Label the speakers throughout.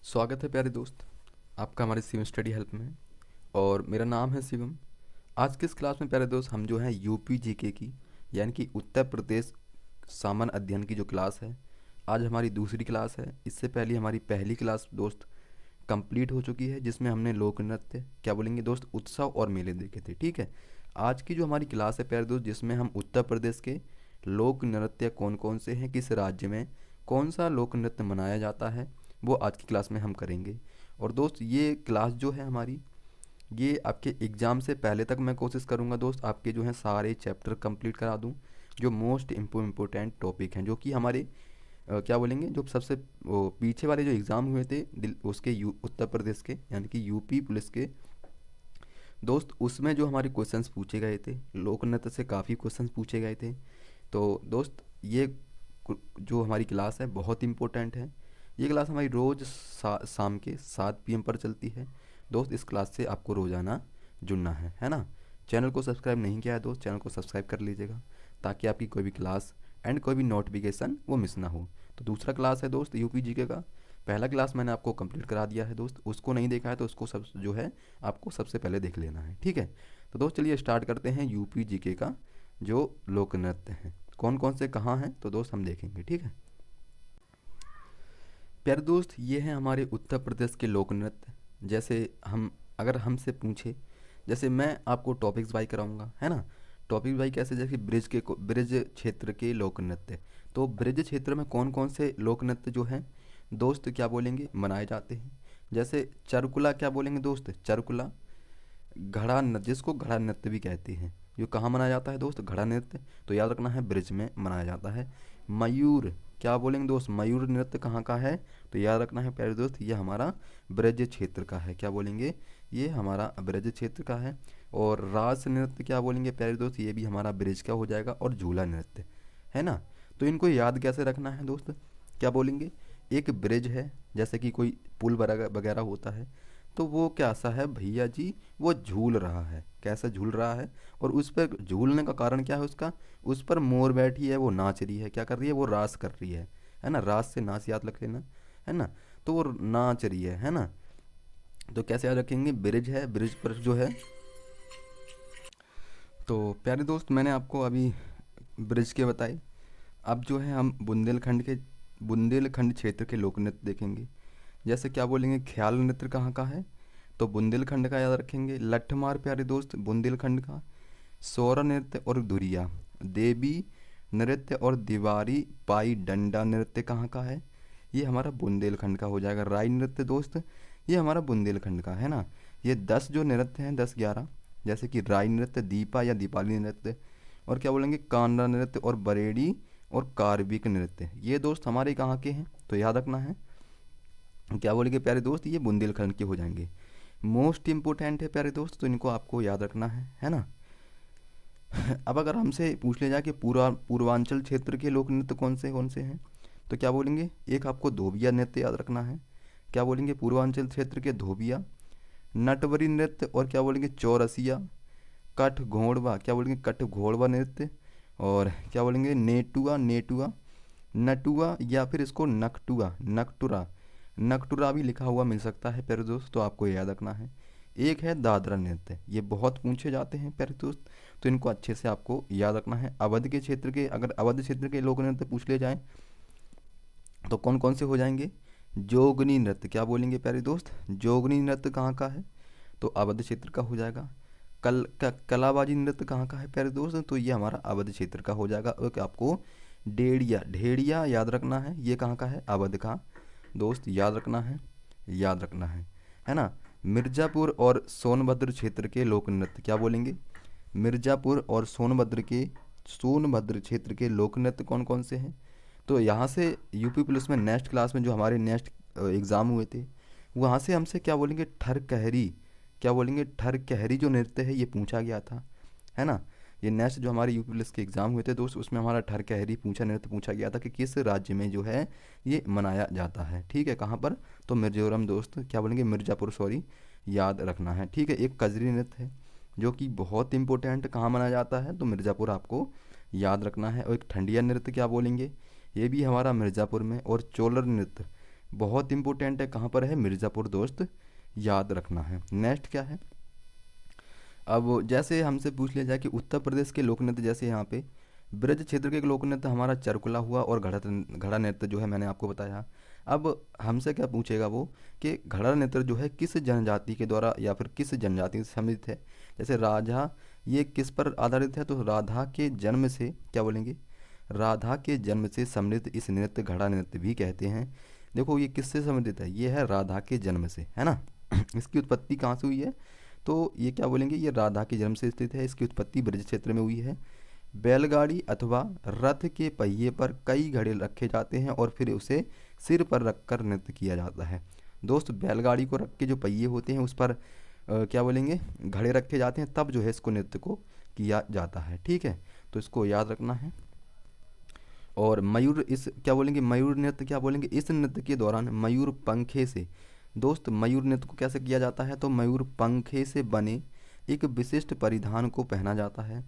Speaker 1: स्वागत है प्यारे दोस्त आपका हमारे शिवम स्टडी हेल्प में। और मेरा नाम है शिवम। आज की इस क्लास में प्यारे दोस्त हम जो है यूपी जीके की यानी कि उत्तर प्रदेश सामान्य अध्ययन की जो क्लास है, आज हमारी दूसरी क्लास है। इससे पहले हमारी पहली क्लास दोस्त कंप्लीट हो चुकी है जिसमें हमने लोक नृत्य क्या बोलेंगे दोस्त उत्सव और मेले देखे थे। ठीक है, आज की जो हमारी क्लास है प्यारे दोस्त जिसमें हम उत्तर प्रदेश के लोक नृत्य कौन कौन से हैं, किस राज्य में कौन सा लोक नृत्य मनाया जाता है, वो आज की क्लास में हम करेंगे। और दोस्त ये क्लास जो है हमारी, ये आपके एग्ज़ाम से पहले तक मैं कोशिश करूँगा दोस्त आपके जो है सारे चैप्टर कंप्लीट करा दूँ, जो मोस्ट इम्पोर्टेंट टॉपिक हैं, जो कि हमारे क्या बोलेंगे जो सबसे वो पीछे वाले जो एग्ज़ाम हुए थे उसके उत्तर प्रदेश के यानी कि यूपी पुलिस के दोस्त, उसमें जो हमारे क्वेश्चंस पूछे गए थे लोक नृत्य से काफ़ी क्वेश्चंस पूछे गए थे। तो दोस्त ये जो हमारी क्लास है बहुत इम्पोर्टेंट है। ये क्लास हमारी रोज़ शाम के 7 PM पर चलती है। दोस्त इस क्लास से आपको रोज़ाना जुड़ना है ना। चैनल को सब्सक्राइब नहीं किया है दोस्त, चैनल को सब्सक्राइब कर लीजिएगा ताकि आपकी कोई भी क्लास एंड कोई भी नोटिफिकेशन वो मिस ना हो। तो दूसरा क्लास है दोस्त यूपी जीके का। पहला क्लास मैंने आपको कंप्लीट करा दिया है दोस्त, उसको नहीं देखा है तो उसको सब जो है आपको सबसे पहले देख लेना है। ठीक है, तो दोस्त चलिए स्टार्ट करते हैं यूपी जीके का जो लोक नृत्य हैं कौन कौन से कहाँ हैं, तो दोस्त हम देखेंगे। ठीक है प्यारे दोस्त, ये हैं हमारे उत्तर प्रदेश के लोक नृत्य। जैसे हम अगर हमसे पूछे, जैसे मैं आपको टॉपिक्स वाई कराऊंगा है ना। टॉपिक वाई कैसे, जैसे ब्रिज क्षेत्र के लोक नृत्य। तो ब्रिज क्षेत्र में कौन कौन से लोक नृत्य जो हैं दोस्त क्या बोलेंगे मनाए जाते हैं। जैसे चरकुला क्या बोलेंगे दोस्त, चरकुला घड़ा नृत्य, जिसको घड़ा नृत्य भी कहते हैं, जो कहाँ मनाया जाता है दोस्त, घड़ा नृत्य। तो याद रखना है ब्रिज में मनाया जाता है। मयूर क्या बोलेंगे दोस्त, मयूर नृत्य कहाँ का है, तो याद रखना है प्यारे दोस्त ये हमारा ब्रज क्षेत्र का है। क्या बोलेंगे, ये हमारा ब्रज क्षेत्र का है। और रास नृत्य क्या बोलेंगे प्यारे दोस्त, ये भी हमारा ब्रिज का हो जाएगा। और झूला नृत्य है ना। तो इनको याद कैसे रखना है दोस्त, क्या बोलेंगे, एक ब्रिज है जैसे कि कोई पुल वगैरह होता है, तो वो कैसा है भैया जी, वो झूल रहा है। कैसा झूल रहा है, और उस पर झूलने का कारण क्या है उसका, उस पर मोर बैठी है, वो नाच रही है, क्या कर रही है, वो रास कर रही है ना। रास से नाच याद रख लेना है ना। तो वो नाच रही है ना। तो कैसे याद रखेंगे, ब्रिज है, ब्रिज पर जो है। तो प्यारे दोस्त मैंने आपको अभी ब्रिज के बताए। अब जो है हम बुंदेलखंड क्षेत्र के लोक नृत्य देखेंगे। जैसे क्या बोलेंगे, ख्याल नृत्य कहाँ का है, तो बुंदेलखंड का याद रखेंगे। लठमार प्यारे दोस्त बुंदेलखंड का। सोरा नृत्य और धुरिया, देवी नृत्य और दीवारी पाई डंडा नृत्य कहाँ का है, ये हमारा बुंदेलखंड का हो जाएगा। राई नृत्य दोस्त ये हमारा बुंदेलखंड का है ना। ये 10 जो नृत्य हैं, 10-11, जैसे कि राई नृत्य, दीपा या दीपाली नृत्य, और क्या बोलेंगे कांडा नृत्य और बरेडी और कार्बिक नृत्य, ये दोस्त हमारे कहाँ के हैं, तो याद रखना है। क्या बोलेंगे प्यारे दोस्त, ये बुंदेलखंड के हो जाएंगे। मोस्ट इम्पोर्टेंट है प्यारे दोस्त, तो इनको आपको याद रखना है ना। अब अगर हमसे पूछ लिया जाए कि पूर्वांचल क्षेत्र के लोक नृत्य कौन से हैं, तो क्या बोलेंगे, एक आपको धोबिया नृत्य याद रखना है। क्या बोलेंगे, पूर्वांचल क्षेत्र के धोबिया, नटवरी नृत्य, और क्या बोलेंगे चौरसिया, कठ घोड़वा, क्या बोलेंगे कठ घोड़वा नृत्य, और क्या बोलेंगे नेटुआ नेटुआ नटुआ, या फिर इसको नकटुआ नकटुरा नकटुरा भी लिखा हुआ मिल सकता है प्यारे दोस्त, तो आपको याद रखना है। एक है दादरा नृत्य, ये बहुत पूछे जाते हैं प्यारे दोस्त, तो इनको अच्छे से आपको याद रखना है। अवध के क्षेत्र के, अगर अवध क्षेत्र के लोक नृत्य पूछ लिए जाएँ तो कौन कौन से हो जाएंगे, जोगनी नृत्य, क्या बोलेंगे प्यारे दोस्त, जोगनी नृत्य कहाँ का है, तो अवध क्षेत्र का हो जाएगा। कलाबाजी नृत्य कहाँ का है प्यारे दोस्त, तो ये हमारा अवध क्षेत्र का हो जाएगा। और आपको डेढ़िया ढेड़िया याद रखना है, ये कहाँ का है, अवध का दोस्त, याद रखना है, याद रखना है ना। मिर्ज़ापुर और सोनभद्र क्षेत्र के लोक नृत्य क्या बोलेंगे, मिर्ज़ापुर और सोनभद्र क्षेत्र के लोक नृत्य कौन कौन से हैं। तो यहाँ से यूपी पुलिस में नेक्स्ट क्लास में जो हमारे नेक्स्ट एग्ज़ाम हुए थे, वहाँ से हमसे क्या बोलेंगे ठर कहरी, क्या बोलेंगे ठर कहरी जो नृत्य है ये पूछा गया था, है ना। ये नेक्स्ट जो हमारे यूपी पुलिस के एग्ज़ाम हुए थे दोस्त, उसमें हमारा ठर कहरी नृत्य पूछा गया था कि किस राज्य में जो है ये मनाया जाता है। ठीक है, कहाँ पर, तो मिर्जोरम दोस्त, क्या बोलेंगे मिर्ज़ापुर, सॉरी, याद रखना है। ठीक है, एक कजरी नृत्य है जो कि बहुत इंपॉर्टेंट, कहाँ मनाया जाता है, तो मिर्ज़ापुर आपको याद रखना है। और एक ठंडिया नृत्य क्या बोलेंगे, ये भी हमारा मिर्ज़ापुर में। और चोलर नृत्य बहुत इंपॉर्टेंट है, कहाँ पर है, मिर्ज़ापुर दोस्त, याद रखना है। नेक्स्ट क्या है, अब जैसे हमसे पूछ लिया जाए कि उत्तर प्रदेश के लोक नृत्य, जैसे यहाँ पे ब्रज क्षेत्र के लोक नृत्य हमारा चरकुला हुआ और घड़ा नृत्य जो है मैंने आपको बताया। अब हमसे क्या पूछेगा वो कि घड़ा नृत्य जो है किस जनजाति के द्वारा या फिर किस जनजाति से संबंधित है। जैसे राधा, ये किस पर आधारित है, तो राधा के जन्म से, क्या बोलेंगे, राधा के जन्म से संबंधित इस नृत्य घड़ा नृत्य भी कहते हैं। देखो ये किससे संबंधित है, ये है राधा के जन्म से, है ना। इसकी उत्पत्ति कहाँ से हुई है, तो ये क्या बोलेंगे, ये राधा के जन्म से स्थित है। इसकी उत्पत्ति ब्रज क्षेत्र में हुई है। बैलगाड़ी अथवा रथ के पहिए पर कई घड़े रखे जाते हैं और फिर उसे सिर पर रखकर नृत्य किया जाता है। दोस्त बैलगाड़ी को रख के जो पहिए होते हैं उस पर क्या बोलेंगे, घड़े रखे जाते हैं, तब जो है इसको नृत्य को किया जाता है। ठीक है, तो इसको याद रखना है। और मयूर, इस क्या बोलेंगे, मयूर नृत्य क्या बोलेंगे, इस नृत्य के दौरान मयूर पंखे से, दोस्त मयूर नृत्य को कैसे किया जाता है, तो मयूर पंखे से बने एक विशिष्ट परिधान को पहना जाता है।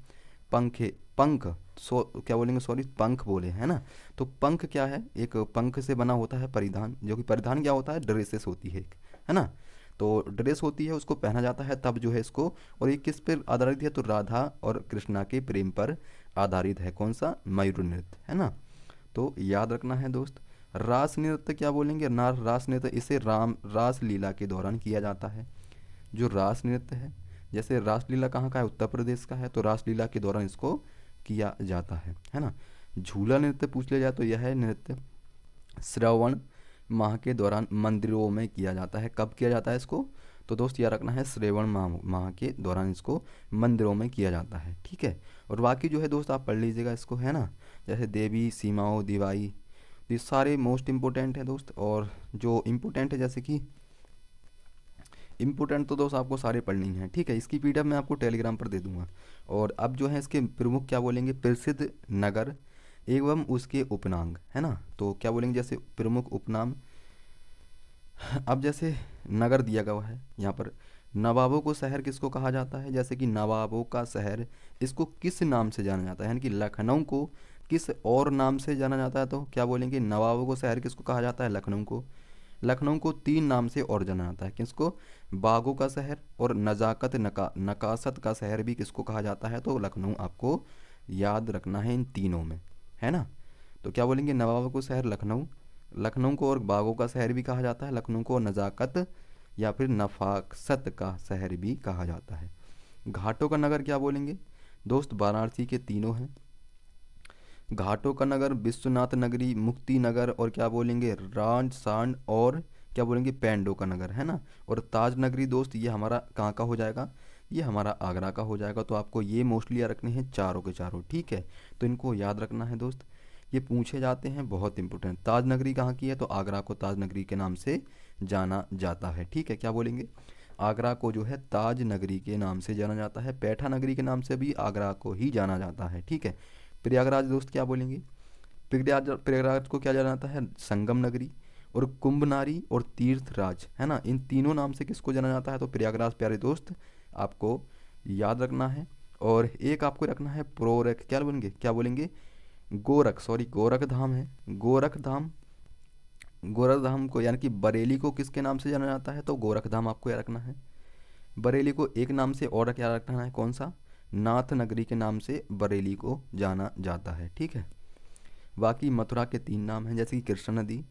Speaker 1: पंखे, पंख, क्या बोलेंगे, सॉरी पंख बोले, है ना। तो पंख क्या है, एक पंख से बना होता है परिधान, जो कि परिधान क्या होता है, ड्रेसेस होती है ना। तो ड्रेस होती है, उसको पहना जाता है, तब जो है इसको, और ये किस पर आधारित है, तो राधा और कृष्णा के प्रेम पर आधारित है। कौन सा, मयूर नृत्य, है ना। तो याद रखना है दोस्त। रास नृत्य क्या बोलेंगे, रास नृत्य, इसे रास लीला के दौरान किया जाता है। जो रास नृत्य है, जैसे रासलीला कहाँ का है, उत्तर प्रदेश का है, तो रासलीला के दौरान इसको किया जाता है ना। झूला नृत्य पूछ लिया जाए तो यह है नृत्य श्रावण माह के दौरान मंदिरों में किया जाता है। कब किया जाता है इसको, तो दोस्त याद रखना है, श्रावण माह के दौरान इसको मंदिरों में किया जाता है। ठीक है, और बाकी जो है दोस्त आप पढ़ लीजिएगा इसको, है ना। जैसे देवी, सीमाओं, दिवाई, ये सारे मोस्ट इम्पोर्टेंट है दोस्त। और जो इम्पोर्टेंट है, जैसे कि इम्पोर्टेंट तो दोस्त आपको सारे पढ़नी हैं। ठीक है, इसकी पीडीएफ मैं आपको टेलीग्राम पर दे दूंगा। और अब जो है इसके प्रमुख क्या बोलेंगे, प्रसिद्ध नगर एवं उसके उपनाम, है ना। तो क्या बोलेंगे, जैसे प्रमुख उपनाम, अब जैसे नगर दिया गया है यहाँ पर, नवाबों को शहर किसको कहा जाता है, जैसे कि नवाबों का शहर, इसको किस नाम से जाना जाता है, यानी कि लखनऊ को किस और नाम से जाना जाता है, तो क्या बोलेंगे, नवाबों को शहर किसको कहा जाता है, लखनऊ को। लखनऊ को 3 नाम से और जाना जाता है, किसको, बागों का शहर और नज़ाकत नकासत का शहर भी किसको कहा जाता है, तो लखनऊ आपको याद रखना है इन तीनों में, है ना। तो क्या बोलेंगे, नवाबों को शहर लखनऊ, लखनऊ को और बागों का शहर भी कहा जाता है, लखनऊ को नज़ाकत या फिर नफासत का शहर भी कहा जाता है। घाटों का नगर क्या बोलेंगे, दोस्त वाराणसी के तीनों हैं। घाटों का नगर विश्वनाथ नगरी, मुक्ति नगर, और क्या बोलेंगे, राजस्थान, और क्या बोलेंगे, पैंडो का नगर, है ना। और ताज नगरी दोस्त ये हमारा कहाँ का हो जाएगा, ये हमारा आगरा का हो जाएगा। तो आपको ये मोस्टली याद रखने हैं चारों के चारों। ठीक है, तो इनको याद रखना है दोस्त, ये पूछे जाते हैं, बहुत इंपॉर्टेंट। ताज नगरी कहाँ की है, तो आगरा को ताज नगरी के नाम से जाना जाता है। ठीक है, क्या बोलेंगे, आगरा को जो है ताज नगरी के नाम से जाना जाता है। पैठा नगरी के नाम से भी आगरा को ही जाना जाता है। ठीक है, प्रयागराज दोस्त क्या बोलेंगे, प्रयागराज को क्या जाना जाता है, संगम नगरी, और कुंभ नारी और तीर्थराज, है ना। इन तीनों नाम से किसको जाना जाता है, तो प्रयागराज प्यारे दोस्त आपको याद रखना है। और एक आपको रखना है प्रोरख, क्या बोलेंगे, गोरख, सॉरी गोरख धाम है, गोरख धाम, गोरख धाम को यानी कि बरेली को किसके नाम से जाना जाता है, तो गोरख धाम आपको याद रखना है। बरेली को एक नाम से और याद रखना है, कौन सा, नाथ नगरी के नाम से बरेली को जाना जाता है। ठीक है, बाकी मथुरा के 3 नाम हैं, जैसे कि कृष्णा नदी,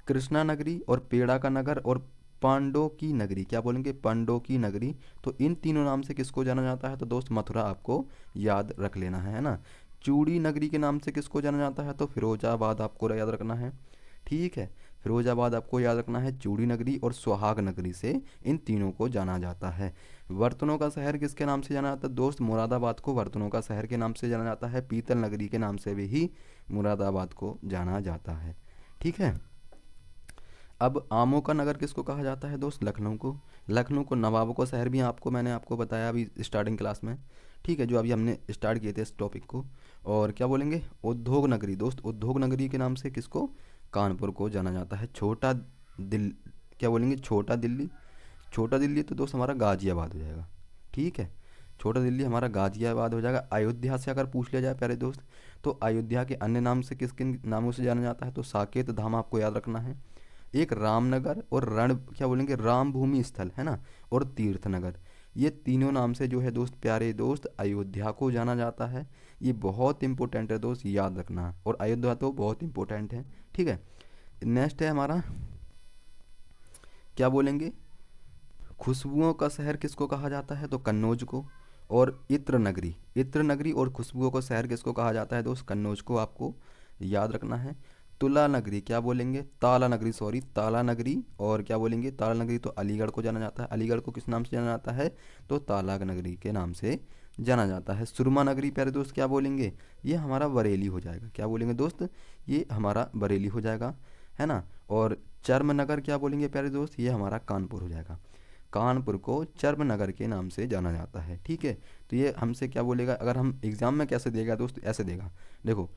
Speaker 1: कृष्णा नगरी, और पेड़ा का नगर, और पांडव की नगरी, क्या बोलेंगे, पांडव की नगरी। तो इन तीनों नाम से किसको जाना जाता है, तो दोस्त मथुरा आपको याद रख लेना है ना। चूड़ी नगरी के नाम से किसको जाना जाता है, तो फिरोजाबाद आपको याद रखना है। ठीक है, फिरोजाबाद आपको याद रखना है, चूड़ी नगरी और सुहाग नगरी से इन तीनों को जाना जाता है। बर्तनों का शहर किसके नाम से जाना जाता है, दोस्त मुरादाबाद को बर्तनों का शहर के नाम से जाना जाता है। पीतल नगरी के नाम से भी मुरादाबाद को जाना जाता है। ठीक है, अब आमों का नगर किसको कहा जाता है, दोस्त लखनऊ को। लखनऊ को नवाबों का शहर भी मैंने आपको बताया अभी स्टार्टिंग क्लास में। ठीक है, जो अभी हमने स्टार्ट किए थे इस टॉपिक को। और क्या बोलेंगे, उद्योग नगरी दोस्त, उद्योग नगरी के नाम से किसको, कानपुर को जाना जाता है। छोटा दिल, क्या बोलेंगे, छोटा दिल्ली, छोटा दिल्ली तो दोस्त हमारा गाजियाबाद हो जाएगा। ठीक है, छोटा दिल्ली हमारा गाजियाबाद हो जाएगा। अयोध्या से अगर पूछ लिया जाए प्यारे दोस्त, तो अयोध्या के अन्य नाम से किसके नामों से जाना जाता है, तो साकेत धाम आपको याद रखना है। एक रामनगर और रण क्या बोलेंगे राम भूमि स्थल है ना, और तीर्थनगर, ये तीनों नाम से जो है दोस्त, प्यारे दोस्त, अयोध्या को जाना जाता है। ये बहुत इंपॉर्टेंट है दोस्त, याद रखना। और अयोध्या तो बहुत इंपॉर्टेंट है। ठीक है, नेक्स्ट है हमारा, क्या बोलेंगे, खुशबुओं का शहर किसको कहा जाता है, तो कन्नौज को। और इत्र नगरी, इत्र नगरी और खुशबुओं का शहर किसको कहा जाता है दोस्त, कन्नौज को, आपको याद रखना है। तुला नगरी क्या बोलेंगे, ताला नगरी, सॉरी ताला नगरी, और क्या बोलेंगे, ताला नगरी तो अलीगढ़ को जाना जाता है। अलीगढ़ को किस नाम से जाना जाता है, तो ताला नगरी के नाम से जाना जाता है। सुरमा नगरी प्यारे दोस्त क्या बोलेंगे, ये हमारा बरेली हो जाएगा। क्या बोलेंगे दोस्त, ये हमारा बरेली हो जाएगा, है ना। और चर्म नगर क्या बोलेंगे प्यारे दोस्त, ये हमारा कानपुर हो जाएगा। कानपुर को चर्म नगर के नाम से जाना जाता है। ठीक है, तो ये हमसे क्या बोलेगा, अगर हम एग्जाम में कैसे देगा दोस्त, ऐसे देगा, देखो,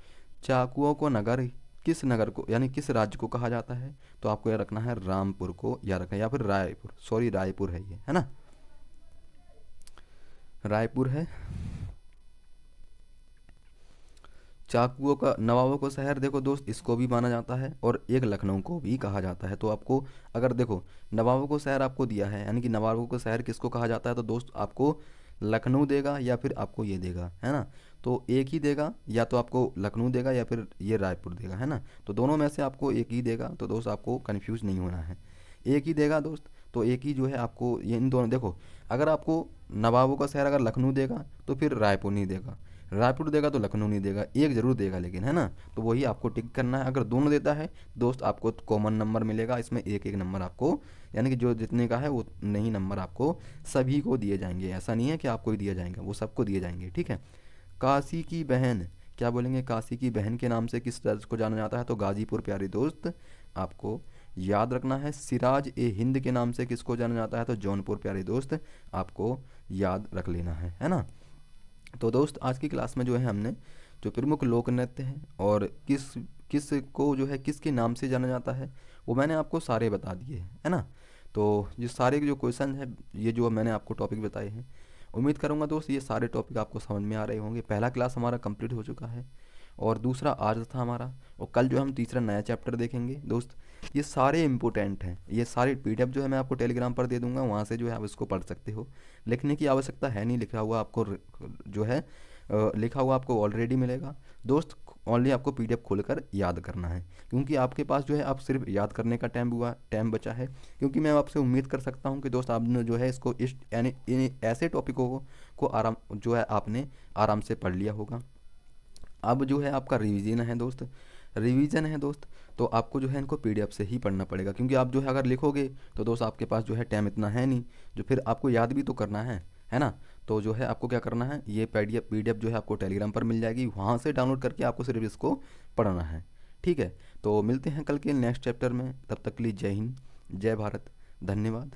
Speaker 1: चाकुओं को नगर किस नगर को यानी किस राज्य को कहा जाता है, तो आपको याद रखना है रामपुर को याद रखना है, या फिर रायपुर, सॉरी रायपुर है ये, है ना, रायपुर है। चाकुओं का नवाबों को शहर देखो दोस्त, इसको भी माना जाता है, और एक लखनऊ को भी कहा जाता है। तो आपको अगर देखो नवाबों को शहर आपको दिया है, यानी कि नवाबों को शहर किसको कहा जाता है, तो दोस्त आपको लखनऊ देगा या फिर आपको ये देगा, है ना। तो एक ही देगा, या तो आपको लखनऊ देगा या फिर ये रायपुर देगा, है ना। तो दोनों में से आपको एक ही देगा, तो दोस्त आपको कन्फ्यूज़ नहीं होना है, एक ही देगा दोस्त। तो एक ही जो है आपको, ये इन दोनों देखो, अगर आपको नवाबों का शहर अगर लखनऊ देगा तो फिर रायपुर नहीं देगा, रायपुर देगा तो लखनऊ नहीं देगा, एक ज़रूर देगा लेकिन, है ना। तो वही आपको टिक करना है। अगर दोनों देता है दोस्त, आपको कॉमन नंबर मिलेगा, इसमें एक एक नंबर आपको, यानी कि जो जितने का है वो नहीं नंबर आपको सभी को दिए जाएंगे। ऐसा नहीं है कि आपको ही दिया जाएगा, वो सबको दिए जाएंगे। ठीक है, काशी की बहन क्या बोलेंगे, काशी की बहन के नाम से किस राज्य को जाना जाता है, तो गाजीपुर प्यारे दोस्त, आपको याद रखना है। सिराज ए हिंद के नाम से किसको जाना जाता है, तो जौनपुर प्यारे दोस्त, आपको याद रख लेना है ना। तो दोस्त आज की क्लास में जो है हमने जो प्रमुख लोक नृत्य हैं और किस किस को जो है किसके नाम से जाना जाता है, वो मैंने आपको सारे बता दिए हैं, है ना। तो ये सारे जो क्वेश्चन है, ये जो मैंने आपको टॉपिक बताए हैं, उम्मीद करूँगा दोस्त ये सारे टॉपिक आपको समझ में आ रहे होंगे। पहला क्लास हमारा कंप्लीट हो चुका है, और दूसरा आज था हमारा, और कल जो हम तीसरा नया चैप्टर देखेंगे दोस्त। ये सारे इंपॉर्टेंट हैं, ये सारे पीडीएफ जो है मैं आपको टेलीग्राम पर दे दूंगा, वहाँ से जो है आप इसको पढ़ सकते हो। लिखने की आवश्यकता है नहीं, लिखा हुआ आपको जो है लिखा हुआ आपको ऑलरेडी मिलेगा दोस्त। ओनली आपको पीडीएफ खोलकर याद करना है, क्योंकि आपके पास जो है आप सिर्फ याद करने का टाइम बचा है। क्योंकि मैं आपसे उम्मीद कर सकता हूँ कि दोस्त आपने जो है इसको इस यानी इन ऐसे टॉपिकों को आराम जो है आपने आराम से पढ़ लिया होगा। अब जो है आपका रिवीजन है दोस्त, रिवीजन है दोस्त, तो आपको जो है इनको पीडीएफ से ही पढ़ना पड़ेगा, क्योंकि आप जो है अगर लिखोगे तो दोस्त आपके पास जो है टाइम इतना है नहीं, जो फिर आपको याद भी तो करना है ना। तो जो है आपको क्या करना है, ये पीडीएफ जो है आपको टेलीग्राम पर मिल जाएगी, वहाँ से डाउनलोड करके आपको सिर्फ इसको पढ़ना है। ठीक है, तो मिलते हैं कल के नेक्स्ट चैप्टर में, तब तक के लिए जय हिंद, जय भारत, धन्यवाद।